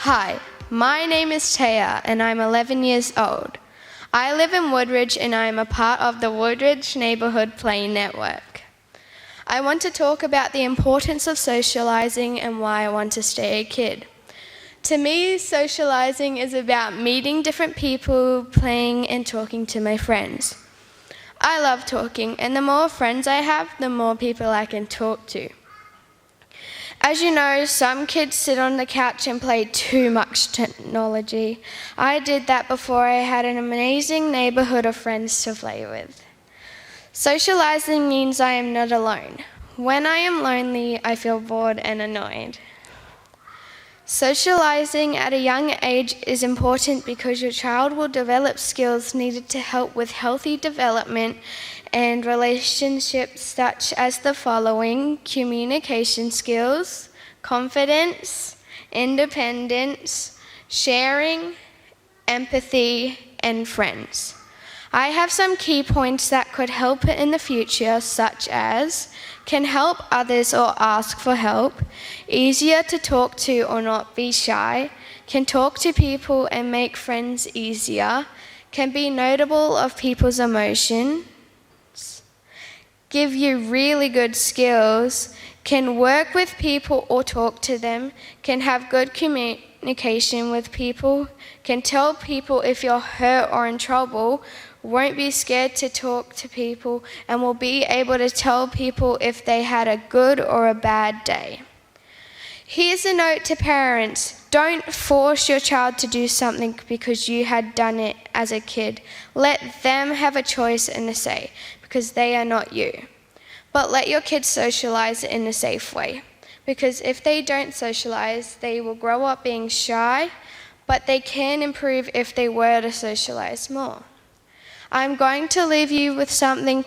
Hi, my name is Taya and I'm 11 years old. I live in Woodridge and I am a part of the Woodridge Neighbourhood Play Network. I want to talk about the importance of socialising and why I want to stay a kid. To me, socialising is about meeting different people, playing and talking to my friends. I love talking, and the more friends I have, the more people I can talk to. As you know, some kids sit on the couch and play too much technology. I did that before I had an amazing neighbourhood of friends to play with. Socialising means I am not alone. When I am lonely, I feel bored and annoyed. Socialising at a young age is important because your child will develop skills needed to help with healthy development and relationships such as the following: communication skills, confidence, independence, sharing, empathy, and friends. I have some key points that could help in the future, such as can help others or ask for help, easier to talk to or not be shy, can talk to people and make friends easier, can be notable of people's emotions, give you really good skills, can work with people or talk to them, can have good communication with people, can tell people if you're hurt or in trouble, won't be scared to talk to people, and will be able to tell people if they had a good or a bad day. Here's a note to parents: don't force your child to do something because you had done it as a kid. Let them have a choice and a say, because they are not you. But let your kids socialise in a safe way, because if they don't socialise, they will grow up being shy, but they can improve if they were to socialise more. I'm going to leave you with something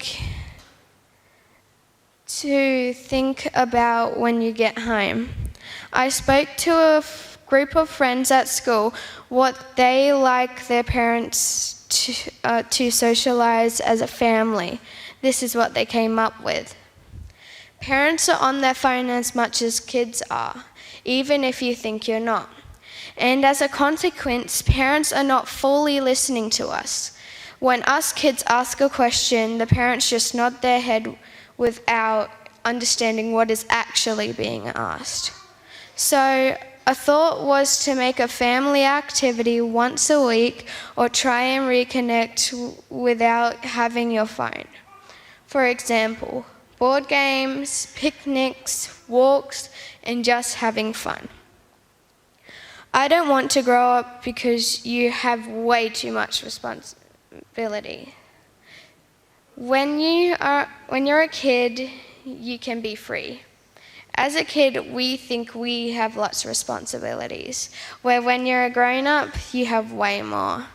to think about when you get home. I spoke to a group of friends at school what they like their parents to socialise as a family. This is what they came up with. Parents are on their phone as much as kids are, even if you think you're not. And as a consequence, parents are not fully listening to us. When us kids ask a question, the parents just nod their head without understanding what is actually being asked. So a thought was to make a family activity once a week or try and reconnect without having your phone. For example, board games, picnics, walks, and just having fun. I don't want to grow up because you have way too much responsibility. When you're a kid, you can be free. As a kid, we think we have lots of responsibilities, where when you're a grown-up, you have way more.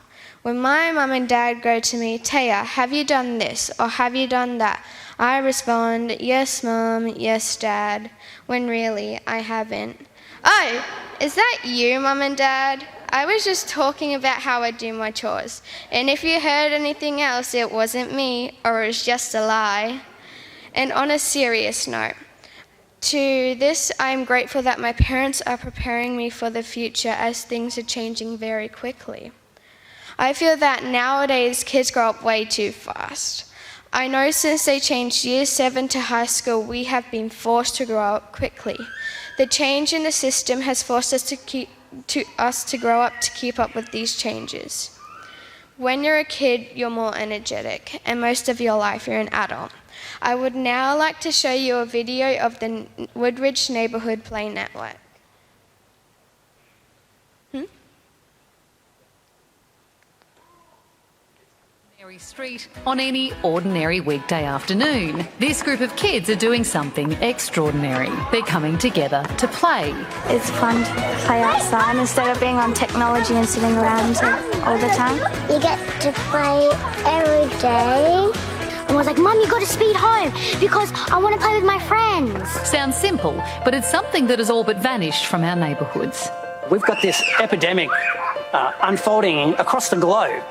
When my mum and dad go to me, "Taya, have you done this?" or "Have you done that?" I respond, "Yes, Mum, yes, Dad," when really I haven't. "Oh, is that you, Mum and Dad? I was just talking about how I do my chores. And if you heard anything else, it wasn't me, or it was just a lie." And on a serious note, to this, I am grateful that my parents are preparing me for the future as things are changing very quickly. I feel that nowadays kids grow up way too fast. I know since they changed year 7 to high school, we have been forced to grow up quickly. The change in the system has forced us to grow up to keep up with these changes. When you're a kid, you're more energetic, and most of your life you're an adult. I would now like to show you a video of the Woodridge Neighbourhood Play Network. Street on any ordinary weekday afternoon. This group of kids are doing something extraordinary. They're coming together to play. It's fun to play outside instead of being on technology and sitting around all the time. You get to play every day. And I was like, "Mum, you got to speed home because I want to play with my friends." Sounds simple, but it's something that has all but vanished from our neighbourhoods. We've got this epidemic unfolding across the globe,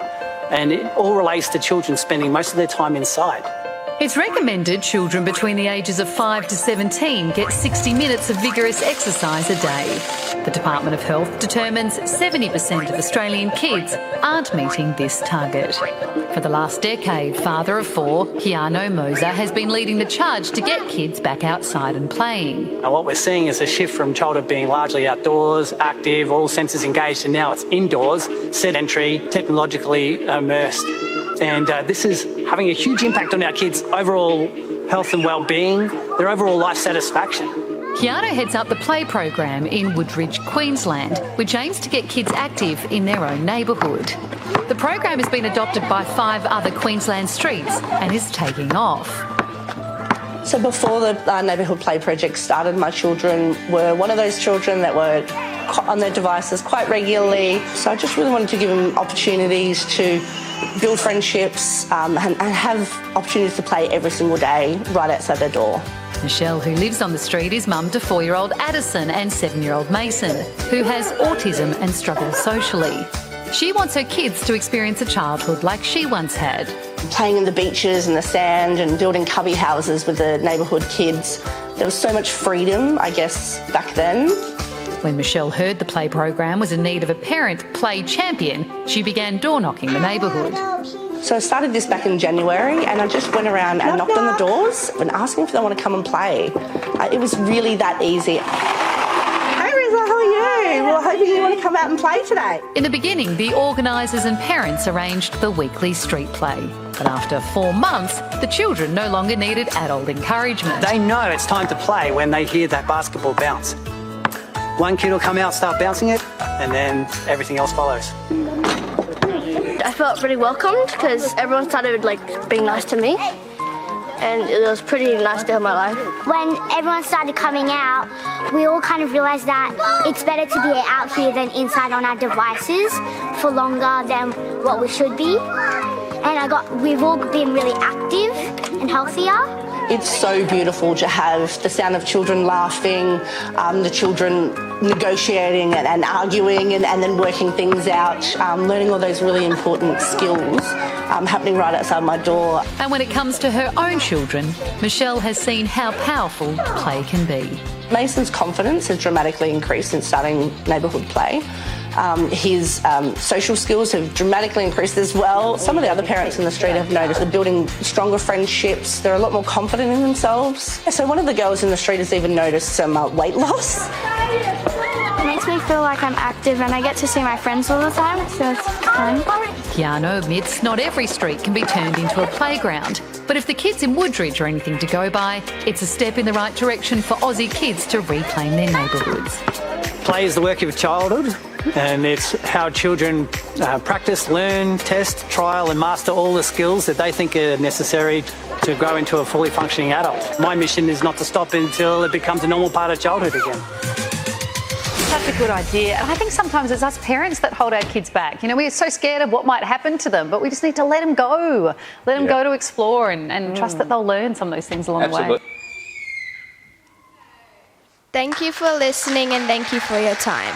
and it all relates to children spending most of their time inside. It's recommended children between the ages of 5 to 17 get 60 minutes of vigorous exercise a day. The Department of Health determines 70% of Australian kids aren't meeting this target. For the last decade, father of 4, Keanu Moser, has been leading the charge to get kids back outside and playing. Now, what we're seeing is a shift from childhood being largely outdoors, active, all senses engaged, and now it's indoors, sedentary, technologically immersed. And this is having a huge impact on our kids' overall health and well-being, their overall life satisfaction. Keanu heads up the play program in Woodridge, Queensland, which aims to get kids active in their own neighbourhood. The program has been adopted by 5 other Queensland streets and is taking off. So before the neighbourhood play project started, my children were one of those children that were on their devices quite regularly. So I just really wanted to give them opportunities to build friendships and have opportunities to play every single day right outside their door. Michelle, who lives on the street, is mum to 4-year-old Addison and 7-year-old Mason, who has autism and struggles socially. She wants her kids to experience a childhood like she once had. Playing in the beaches and the sand and building cubby houses with the neighbourhood kids. There was so much freedom, I guess, back then. When Michelle heard the play program was in need of a parent play champion, she began door-knocking the neighbourhood. So I started this back in January and I just went around and knocked on the doors and asked them if they want to come and play. It was really that easy. Hey Riza, how are you? Well, hoping you want to come out and play today. In the beginning, the organisers and parents arranged the weekly street play. But after 4 months, the children no longer needed adult encouragement. They know it's time to play when they hear that basketball bounce. One kid will come out, start bouncing it, and then everything else follows. I felt pretty welcomed because everyone started being nice to me, and it was pretty nice to have my life. When everyone started coming out, we all kind of realised that it's better to be out here than inside on our devices for longer than what we should be. And we've all been really active and healthier. It's so beautiful to have the sound of children laughing, the children negotiating and arguing and then working things out, learning all those really important skills happening right outside my door. And when it comes to her own children, Michelle has seen how powerful play can be. Mason's confidence has dramatically increased since starting neighbourhood play. His social skills have dramatically increased as well. Some of the other parents in the street have noticed they're building stronger friendships. They're a lot more confident in themselves. So one of the girls in the street has even noticed some weight loss. It makes me feel like I'm active and I get to see my friends all the time, so it's fun. Keanu admits not every street can be turned into a playground, but if the kids in Woodridge are anything to go by, it's a step in the right direction for Aussie kids to reclaim their neighbourhoods. Play is the work of childhood, and it's how children practice, learn, test, trial and master all the skills that they think are necessary to grow into a fully functioning adult. My mission is not to stop until it becomes a normal part of childhood again. Such a good idea. And I think sometimes it's us parents that hold our kids back. You know, we're so scared of what might happen to them, but we just need to let them go. Let them go to explore and trust that they'll learn some of those things along the way. Thank you for listening and thank you for your time.